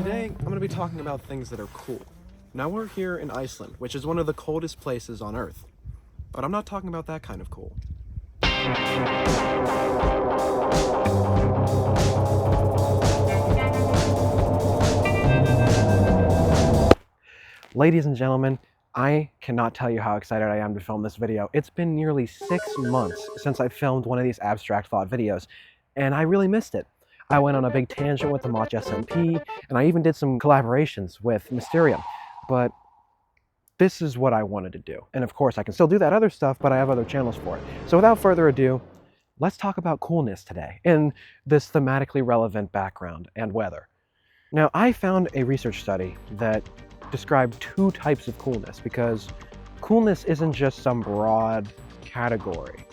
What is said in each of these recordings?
Today, I'm going to be talking about things that are cool. Now, we're here in Iceland, which is one of the coldest places on Earth. But I'm not talking about that kind of cool. Ladies and gentlemen, I cannot tell you how excited I am to film this video. It's been nearly 6 months since I filmed one of these abstract thought videos, and I really missed it. I went on a big tangent with the Mach SMP, and I even did some collaborations with Mysterium, but this is what I wanted to do. And of course, I can still do that other stuff, but I have other channels for it. So without further ado, let's talk about coolness today in this thematically relevant background and weather. Now, I found a research study that described two types of coolness, because coolness isn't just some broad category.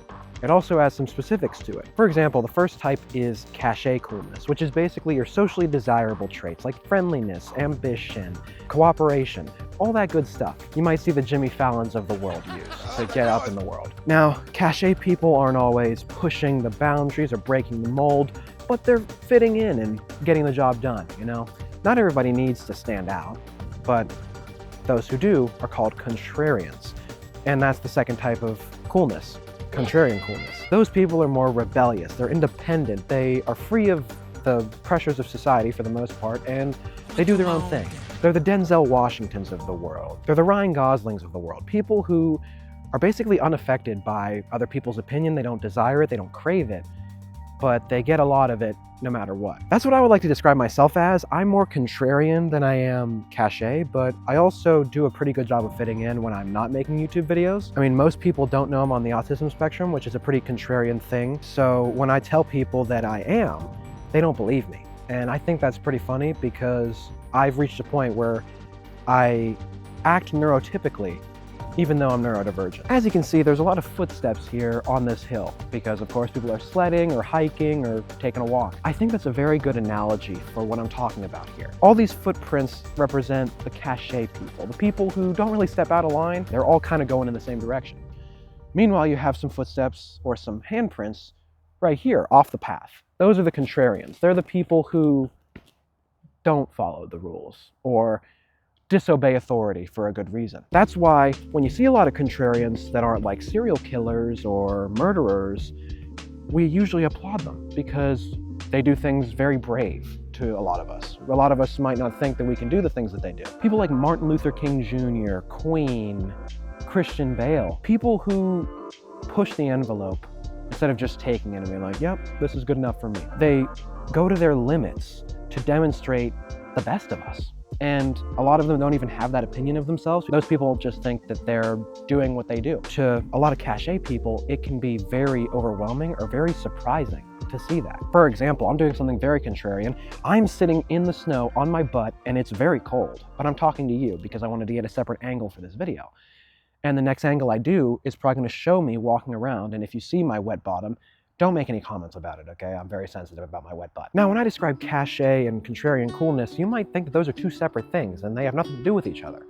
It also has some specifics to it. For example, the first type is cachet coolness, which is basically your socially desirable traits like friendliness, ambition, cooperation, all that good stuff you might see the Jimmy Fallons of the world use to get up in the world. Now, cachet people aren't always pushing the boundaries or breaking the mold, but they're fitting in and getting the job done, you know? Not everybody needs to stand out, but those who do are called contrarians. And that's the second type of coolness. Contrarian coolness. Those people are more rebellious, they're independent, they are free of the pressures of society for the most part, and they do their own thing. They're the Denzel Washingtons of the world. They're the Ryan Goslings of the world. People who are basically unaffected by other people's opinion. They don't desire it, they don't crave it, but they get a lot of it no matter what. That's what I would like to describe myself as. I'm more contrarian than I am cachet, but I also do a pretty good job of fitting in when I'm not making YouTube videos. I mean, most people don't know I'm on the autism spectrum, which is a pretty contrarian thing. So when I tell people that I am, they don't believe me. And I think that's pretty funny because I've reached a point where I act neurotypically even though I'm neurodivergent. As you can see, there's a lot of footsteps here on this hill because, of course, people are sledding or hiking or taking a walk. I think that's a very good analogy for what I'm talking about here. All these footprints represent the cachet people, the people who don't really step out of line. They're all kind of going in the same direction. Meanwhile, you have some footsteps or some handprints right here off the path. Those are the contrarians. They're the people who don't follow the rules or disobey authority for a good reason. That's why when you see a lot of contrarians that aren't like serial killers or murderers, we usually applaud them because they do things very brave to a lot of us. A lot of us might not think that we can do the things that they do. People like Martin Luther King Jr., Queen, Christian Bale, people who push the envelope instead of just taking it and being like, yep, this is good enough for me. They go to their limits to demonstrate the best of us. And a lot of them don't even have that opinion of themselves. Those people just think that they're doing what they do. To a lot of cachet people, it can be very overwhelming or very surprising to see that. For example, I'm doing something very contrarian. I'm sitting in the snow on my butt and it's very cold, but I'm talking to you because I wanted to get a separate angle for this video. And the next angle I do is probably gonna show me walking around, and if you see my wet bottom, don't make any comments about it, okay? I'm very sensitive about my wet butt. Now, when I describe cachet and contrarian coolness, you might think that those are two separate things and they have nothing to do with each other.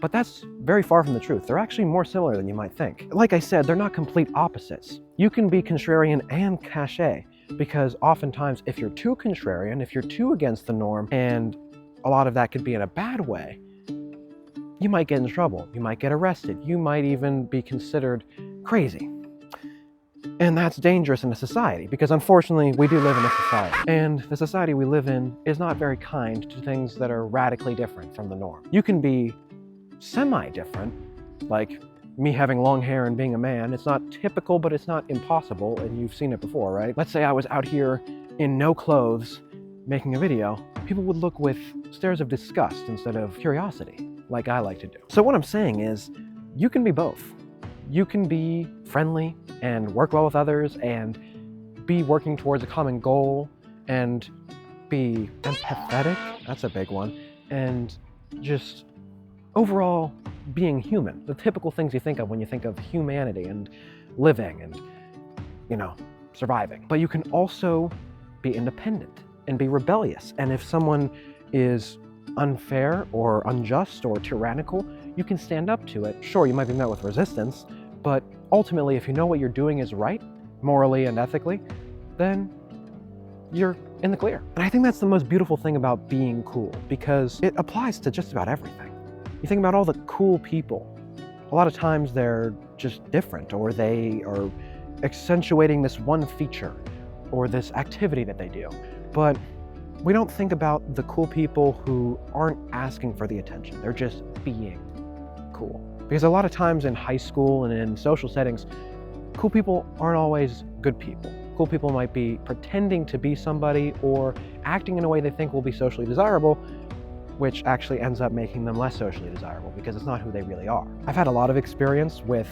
But that's very far from the truth. They're actually more similar than you might think. Like I said, they're not complete opposites. You can be contrarian and cachet because oftentimes if you're too contrarian, if you're too against the norm, and a lot of that could be in a bad way, you might get in trouble. You might get arrested. You might even be considered crazy. And that's dangerous in a society because unfortunately we do live in a society. And the society we live in is not very kind to things that are radically different from the norm. You can be semi-different, like me having long hair and being a man. It's not typical, but it's not impossible, and you've seen it before, right? Let's say I was out here in no clothes making a video. People would look with stares of disgust instead of curiosity, like I like to do. So what I'm saying is, you can be both. You can be friendly and work well with others and be working towards a common goal and be empathetic, that's a big one, and just overall being human, the typical things you think of when you think of humanity and living and, you know, surviving. But you can also be independent and be rebellious, and if someone is unfair or unjust or tyrannical, you can stand up to it. Sure, you might be met with resistance, but ultimately, if you know what you're doing is right, morally and ethically, then you're in the clear. And I think that's the most beautiful thing about being cool, because it applies to just about everything. You think about all the cool people. A lot of times they're just different, or they are accentuating this one feature or this activity that they do. But we don't think about the cool people who aren't asking for the attention. They're just being cool. Because a lot of times in high school and in social settings, cool people aren't always good people. Cool people might be pretending to be somebody or acting in a way they think will be socially desirable, which actually ends up making them less socially desirable because it's not who they really are. I've had a lot of experience with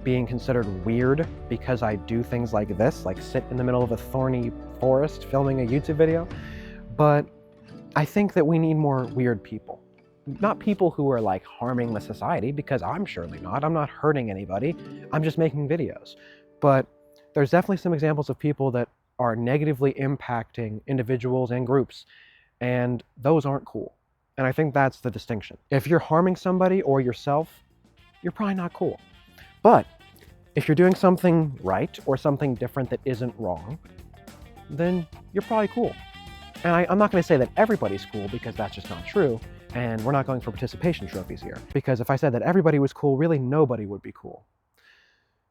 being considered weird because I do things like this, like sit in the middle of a thorny forest filming a YouTube video. But I think that we need more weird people. Not people who are like harming the society, because I'm surely not. I'm not hurting anybody. I'm just making videos. But there's definitely some examples of people that are negatively impacting individuals and groups, and those aren't cool. And I think that's the distinction. If you're harming somebody or yourself, you're probably not cool. But if you're doing something right or something different that isn't wrong, then you're probably cool. And I'm not going to say that everybody's cool, because that's just not true. And we're not going for participation trophies here. Because if I said that everybody was cool, really nobody would be cool.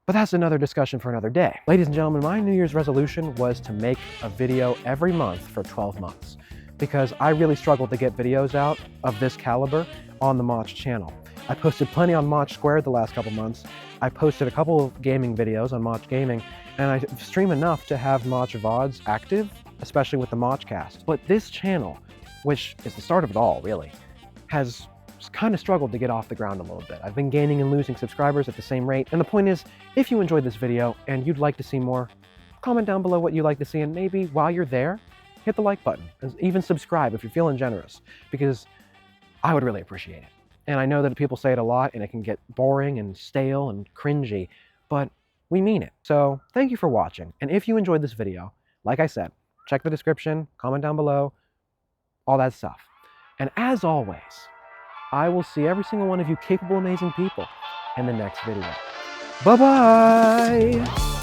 But that's another discussion for another day. Ladies and gentlemen, my New Year's resolution was to make a video every month for 12 months. Because I really struggled to get videos out of this caliber on the Mach channel. I posted plenty on Mach Squared the last couple months. I posted a couple of gaming videos on Mach Gaming, and I stream enough to have Mach VODs active, especially with the Machcast. But this channel, which is the start of it all, really, has kind of struggled to get off the ground a little bit. I've been gaining and losing subscribers at the same rate. And the point is, if you enjoyed this video and you'd like to see more, comment down below what you'd like to see, and maybe while you're there, hit the like button, and even subscribe if you're feeling generous, because I would really appreciate it. And I know that people say it a lot, and it can get boring and stale and cringy, but we mean it. So thank you for watching. And if you enjoyed this video, like I said, check the description, comment down below, all that stuff. And as always, I will see every single one of you capable, amazing people in the next video. Bye-bye!